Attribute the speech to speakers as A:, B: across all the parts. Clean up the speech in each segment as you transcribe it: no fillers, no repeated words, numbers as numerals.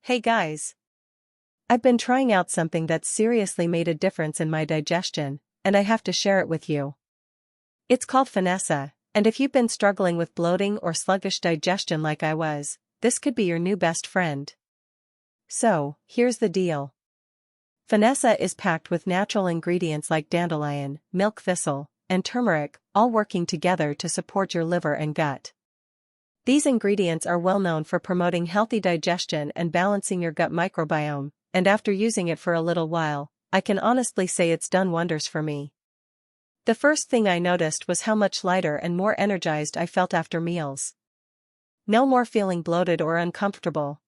A: Hey guys! I've been trying out something that's seriously made a difference in my digestion, and I have to share it with you. It's called Finessa, and if you've been struggling with bloating or sluggish digestion like I was, this could be your new best friend. So, here's the deal. Finessa is packed with natural ingredients like dandelion, milk thistle, and turmeric, all working together to support your liver and gut. These ingredients are well known for promoting healthy digestion and balancing your gut microbiome, and after using it for a little while, I can honestly say it's done wonders for me. The first thing I noticed was how much lighter and more energized I felt after meals. No more feeling bloated or uncomfortable.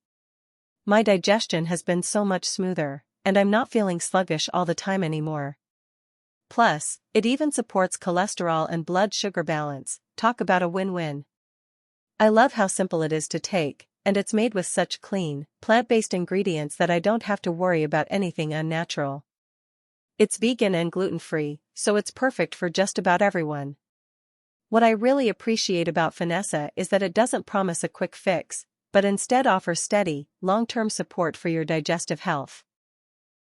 A: My digestion has been so much smoother, and I'm not feeling sluggish all the time anymore. Plus, it even supports cholesterol and blood sugar balance. Talk about a win-win. I love how simple it is to take, and it's made with such clean, plant-based ingredients that I don't have to worry about anything unnatural. It's vegan and gluten-free, so it's perfect for just about everyone. What I really appreciate about Finessa is that it doesn't promise a quick fix, but instead offers steady, long-term support for your digestive health.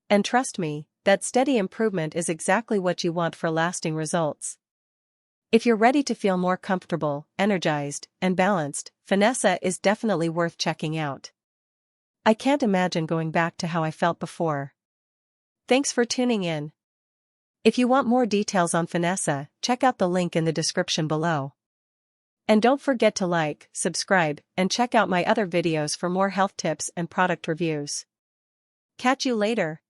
A: And trust me, that steady improvement is exactly what you want for lasting results. If you're ready to feel more comfortable, energized, and balanced, Finessa is definitely worth checking out. I can't imagine going back to how I felt before. Thanks for tuning in. If you want more details on Finessa, check out the link in the description below. And don't forget to like, subscribe, and check out my other videos for more health tips and product reviews. Catch you later.